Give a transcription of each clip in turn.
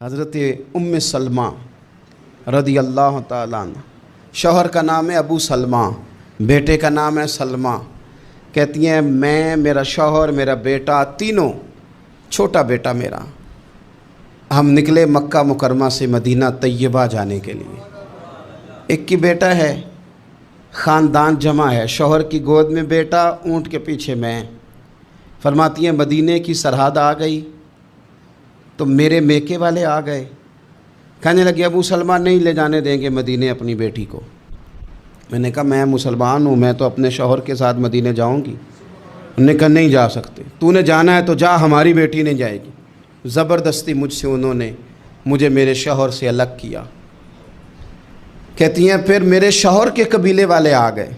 حضرت ام سلمہ رضی اللہ تعالیٰ عنہ، شوہر کا نام ہے ابو سلمہ، بیٹے کا نام ہے سلمہ۔ کہتی ہیں میں، میرا شوہر، میرا بیٹا، تینوں، چھوٹا بیٹا میرا، ہم نکلے مکہ مکرمہ سے مدینہ طیبہ جانے کے لیے۔ ایک کی بیٹا ہے، خاندان جمع ہے، شوہر کی گود میں بیٹا، اونٹ کے پیچھے میں۔ فرماتی ہیں مدینے کی سرحد آ گئی تو میرے میکے والے آ گئے، کہنے لگے ابو سلمہ نہیں لے جانے دیں گے مدینے اپنی بیٹی کو۔ میں نے کہا میں مسلمان ہوں، میں تو اپنے شوہر کے ساتھ مدینے جاؤں گی۔ انہوں نے کہا نہیں جا سکتے، تو نے جانا ہے تو جا، ہماری بیٹی نہیں جائے گی۔ زبردستی مجھ سے انہوں نے مجھے میرے شوہر سے الگ کیا۔ کہتی ہیں پھر میرے شوہر کے قبیلے والے آ گئے،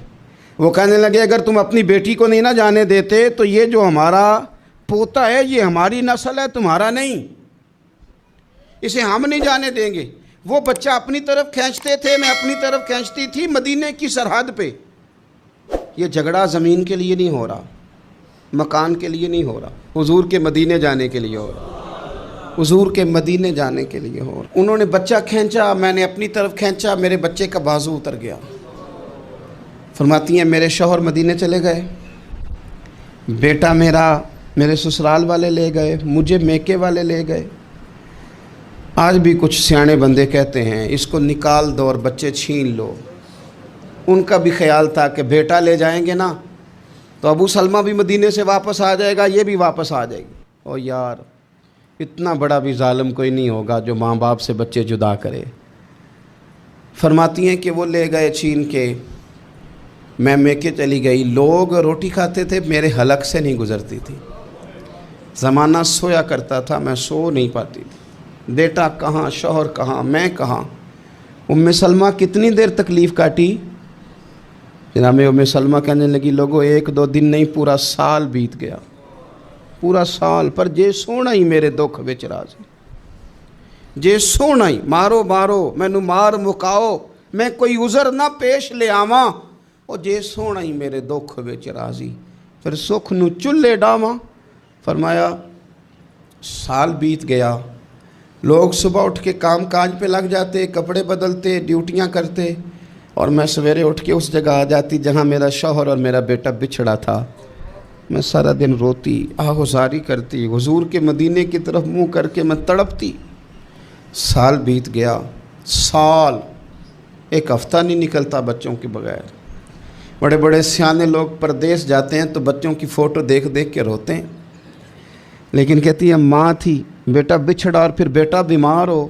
وہ کہنے لگے اگر تم اپنی بیٹی کو نہیں نہ جانے دیتے تو یہ جو ہمارا پوتا ہے یہ ہماری نسل ہے، تمہارا نہیں، اسے ہم نہیں جانے دیں گے۔ وہ بچہ اپنی طرف کھینچتے تھے، میں اپنی طرف کھینچتی تھی، مدینے کی سرحد پہ۔ یہ جھگڑا زمین کے لیے نہیں ہو رہا، مکان کے لیے نہیں ہو رہا، حضور کے مدینے جانے کے لیے ہو رہا، حضور کے مدینے جانے کے لیے ہو رہا۔ انہوں نے بچہ کھینچا، میں نے اپنی طرف کھینچا، میرے بچے کا بازو اتر گیا۔ فرماتی ہیں میرے شوہر مدینے چلے گئے، بیٹا میرا میرے سسرال والے لے گئے، مجھے میکے والے لے گئے۔ آج بھی کچھ سیانے بندے کہتے ہیں اس کو نکال دو اور بچے چھین لو۔ ان کا بھی خیال تھا کہ بیٹا لے جائیں گے نا تو ابو سلمہ بھی مدینے سے واپس آ جائے گا، یہ بھی واپس آ جائے گی۔ او یار، اتنا بڑا بھی ظالم کوئی نہیں ہوگا جو ماں باپ سے بچے جدا کرے۔ فرماتی ہیں کہ وہ لے گئے چھین کے، میں میکے چلی گئی۔ لوگ روٹی کھاتے تھے، میرے حلق سے نہیں گزرتی تھی۔ زمانہ سویا کرتا تھا، میں سو نہیں پاتی تھی۔ بیٹا کہاں، شوہر کہاں، میں کہاں۔ ام سلمہ کتنی دیر تکلیف کاٹی؟ جناب ام سلمہ کہنے لگی لوگوں ایک دو دن نہیں، پورا سال بیت گیا، پورا سال، پر جے سونا ہی میرے دکھ وچ راضی، جے سونا ہی مارو مارو مینوں مار مکاؤ، میں کوئی عذر نہ پیش لے آواں، او جے سونا ہی میرے دکھ وچ راضی، پھر سکھ نو چلے ڈاواں۔ فرمایا سال بیت گیا، لوگ صبح اٹھ کے کام کاج پہ لگ جاتے، کپڑے بدلتے، ڈیوٹیاں کرتے، اور میں سویرے اٹھ کے اس جگہ آ جاتی جہاں میرا شوہر اور میرا بیٹا بچھڑا تھا۔ میں سارا دن روتی، آہوزاری کرتی، حضور کے مدینے کی طرف منہ کر کے میں تڑپتی۔ سال بیت گیا، سال، ایک ہفتہ نہیں نکلتا بچوں کے بغیر۔ بڑے بڑے سیانے لوگ پردیس جاتے ہیں تو بچوں کی فوٹو دیکھ دیکھ کے روتے ہیں، لیکن کہتی ہے ماں تھی، بیٹا بچھڑا اور پھر بیٹا بیمار ہو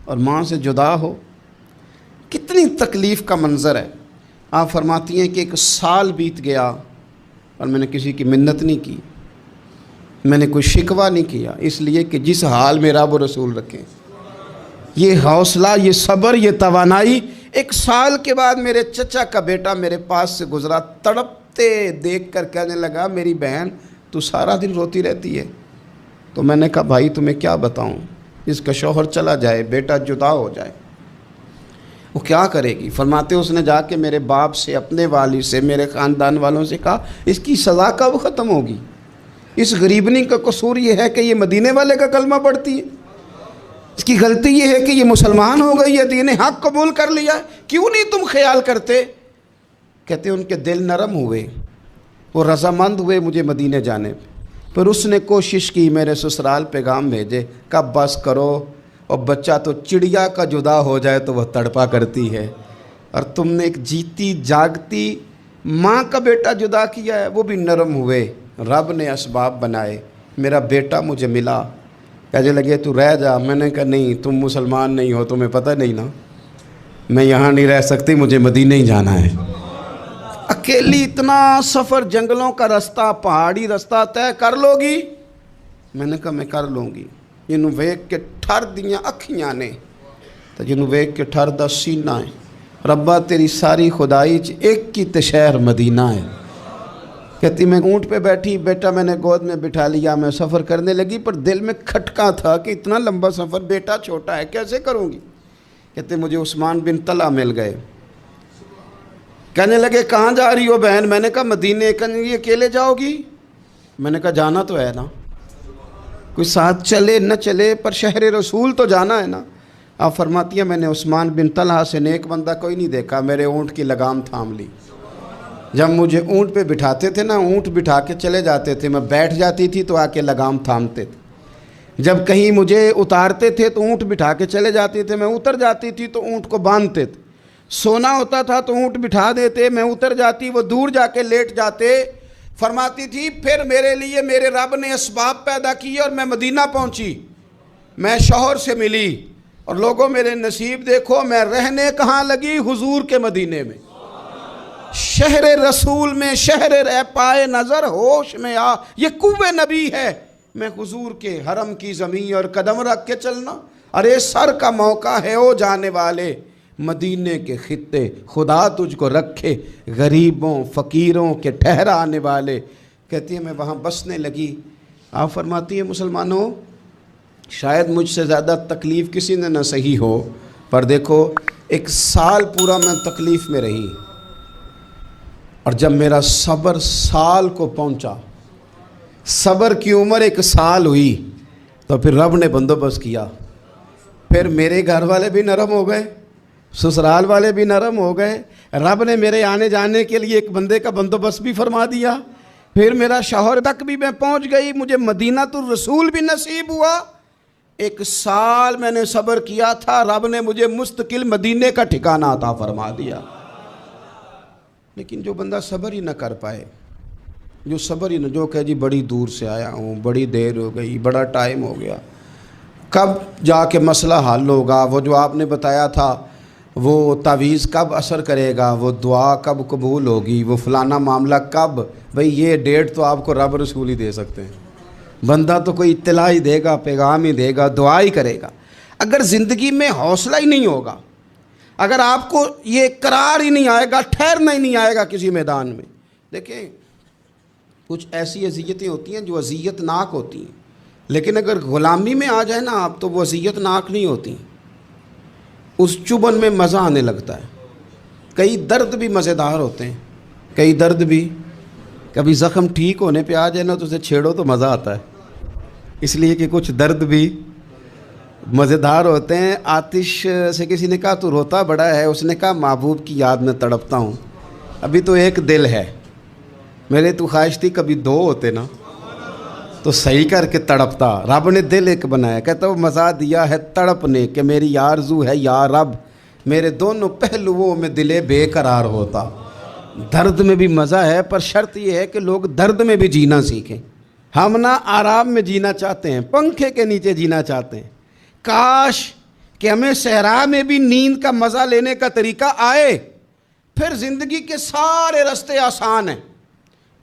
اور ماں سے جدا ہو، کتنی تکلیف کا منظر ہے۔ آپ فرماتی ہیں کہ ایک سال بیت گیا اور میں نے کسی کی منت نہیں کی، میں نے کوئی شکوہ نہیں کیا، اس لیے کہ جس حال میں رب و رسول رکھیں، یہ حوصلہ، یہ صبر، یہ توانائی۔ ایک سال کے بعد میرے چچا کا بیٹا میرے پاس سے گزرا، تڑپتے دیکھ کر کہنے لگا میری بہن تو سارا دن روتی رہتی ہے۔ تو میں نے کہا بھائی تمہیں کیا بتاؤں، اس کا شوہر چلا جائے، بیٹا جدا ہو جائے، وہ کیا کرے گی؟ فرماتے اس نے جا کے میرے باپ سے، اپنے والد سے، میرے خاندان والوں سے کہا اس کی سزا کب ختم ہوگی؟ اس غریبنی کا قصور یہ ہے کہ یہ مدینے والے کا کلمہ پڑھتی ہے، اس کی غلطی یہ ہے کہ یہ مسلمان ہو گئی ہے، دین حق قبول کر لیا ہے، کیوں نہیں تم خیال کرتے؟ کہتے ان کے دل نرم ہوئے، وہ رضامند ہوئے مجھے مدینے جانے پہ۔ پھر اس نے کوشش کی، میرے سسرال پیغام بھیجے، کب بس کرو، اور بچہ تو چڑیا کا جدا ہو جائے تو وہ تڑپا کرتی ہے، اور تم نے ایک جیتی جاگتی ماں کا بیٹا جدا کیا ہے۔ وہ بھی نرم ہوئے، رب نے اسباب بنائے، میرا بیٹا مجھے ملا۔ کہنے لگے تو رہ جا، میں نے کہا نہیں، تم مسلمان نہیں ہو، تمہیں پتہ نہیں نا، میں یہاں نہیں رہ سکتی، مجھے مدینے ہی جانا ہے۔ اکیلی اتنا سفر، جنگلوں کا رستہ، پہاڑی رستہ طے کر لو گی؟ میں نے کہا میں کر لوں گی۔ جنوں ویکھ کے ٹھر دیاں اکھیاں نے تو جنوں ویکھ کے ٹھر دا سینہ ہے، ربا تیری ساری خدائی چ ایک کی تے شہر مدینہ ہے۔ کہتی میں اونٹ پہ بیٹھی، بیٹا میں نے گود میں بٹھا لیا، میں سفر کرنے لگی، پر دل میں کھٹکا تھا کہ اتنا لمبا سفر، بیٹا چھوٹا ہے، کیسے کروں گی؟ کہتے مجھے عثمان بن طلحہ مل گئے، کہنے لگے کہاں جا رہی ہو بہن؟ میں نے کہا مدینے۔ کہنے لگے اکیلے جاؤ گی؟ میں نے کہا جانا تو ہے نا۔ کوئی ساتھ چلے نہ چلے پر شہر رسول تو جانا ہے نا۔ آپ فرماتی ہیں میں نے عثمان بن طلحہ سے نیک بندہ کوئی نہیں دیکھا، میرے اونٹ کی لگام تھام لی۔ جب مجھے اونٹ پہ بٹھاتے تھے نا، اونٹ بٹھا کے چلے جاتے تھے، میں بیٹھ جاتی تھی تو آ کے لگام تھامتے تھے۔ جب کہیں مجھے اتارتے تھے تو اونٹ بٹھا کے چلے جاتے تھے، میں اتر جاتی تھی تو اونٹ کو باندھتے تھے۔ سونا ہوتا تھا تو اونٹ بٹھا دیتے، میں اتر جاتی، وہ دور جا کے لیٹ جاتے۔ فرماتی تھی پھر میرے لیے میرے رب نے اسباب پیدا کیے اور میں مدینہ پہنچی، میں شوہر سے ملی، اور لوگوں میرے نصیب دیکھو، میں رہنے کہاں لگی؟ حضور کے مدینے میں، شہر رسول میں، شہر رہ پائے نظر ہوش میں آ، یہ کوہ نبی ہے۔ میں حضور کے حرم کی زمین اور قدم رکھ کے چلنا، ارے سر کا موقع ہے او جانے والے، مدینے کے خطے خدا تجھ کو رکھے، غریبوں فقیروں کے ٹھہرانے والے۔ کہتی ہے میں وہاں بسنے لگی۔ آپ فرماتی ہیں مسلمانوں، شاید مجھ سے زیادہ تکلیف کسی نے نہ سہی ہو، پر دیکھو 1 سال پورا میں تکلیف میں رہی، اور جب میرا صبر سال کو پہنچا، صبر کی عمر 1 سال ہوئی، تو پھر رب نے بندوبست کیا۔ پھر میرے گھر والے بھی نرم ہو گئے، سسرال والے بھی نرم ہو گئے، رب نے میرے آنے جانے کے لیے ایک بندے کا بندوبست بھی فرما دیا۔ پھر میرا شوہر تک بھی میں پہنچ گئی، مجھے مدینہ الرسول بھی نصیب ہوا۔ 1 سال میں نے صبر کیا تھا، رب نے مجھے مستقل مدینے کا ٹھکانہ عطا فرما دیا۔ لیکن جو بندہ صبر ہی نہ کر پائے، جو صبر ہی نہ، جو کہ جی بڑی دور سے آیا ہوں، بڑی دیر ہو گئی، بڑا ٹائم ہو گیا، کب جا کے مسئلہ حل ہوگا؟ وہ جو آپ نے بتایا تھا وہ تعویذ کب اثر کرے گا، وہ دعا کب قبول ہوگی، وہ فلانا معاملہ کب؟ بھئی یہ ڈیٹ تو آپ کو رب رسول ہی دے سکتے ہیں، بندہ تو کوئی اطلاع ہی دے گا، پیغام ہی دے گا، دعا ہی کرے گا۔ اگر زندگی میں حوصلہ ہی نہیں ہوگا، اگر آپ کو یہ قرار ہی نہیں آئے گا، ٹھہرنا ہی نہیں آئے گا کسی میدان میں۔ دیکھیں کچھ ایسی اذیتیں ہوتی ہیں جو اذیت ناک ہوتی ہیں، لیکن اگر غلامی میں آ جائے نا آپ تو وہ اذیت ناک نہیں ہوتی، اس چبھن میں مزہ آنے لگتا ہے۔ کئی درد بھی مزیدار ہوتے ہیں، کئی درد بھی، کبھی زخم ٹھیک ہونے پہ آ جائے نا تو اسے چھیڑو تو مزہ آتا ہے، اس لیے کہ کچھ درد بھی مزیدار ہوتے ہیں۔ آتش سے کسی نے کہا تو روتا بڑا ہے، اس نے کہا محبوب کی یاد میں تڑپتا ہوں، ابھی تو ایک دل ہے، میرے تو خواہش تھی کبھی 2 ہوتے نا تو صحیح کر کے تڑپتا۔ رب نے دل ایک بنایا، کہتا وہ مزہ دیا ہے تڑپ نے کہ میری آرزو ہے یا رب، میرے دونوں پہلوؤں میں دل بے قرار ہوتا۔ درد میں بھی مزہ ہے، پر شرط یہ ہے کہ لوگ درد میں بھی جینا سیکھیں۔ ہم نہ آرام میں جینا چاہتے ہیں، پنکھے کے نیچے جینا چاہتے ہیں، کاش کہ ہمیں صحرا میں بھی نیند کا مزہ لینے کا طریقہ آئے، پھر زندگی کے سارے راستے آسان ہیں،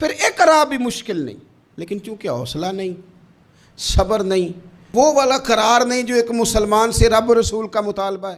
پھر اقرا بھی مشکل نہیں۔ لیکن چونکہ حوصلہ نہیں، صبر نہیں، وہ والا قرار نہیں جو ایک مسلمان سے رب رسول کا مطالبہ ہے۔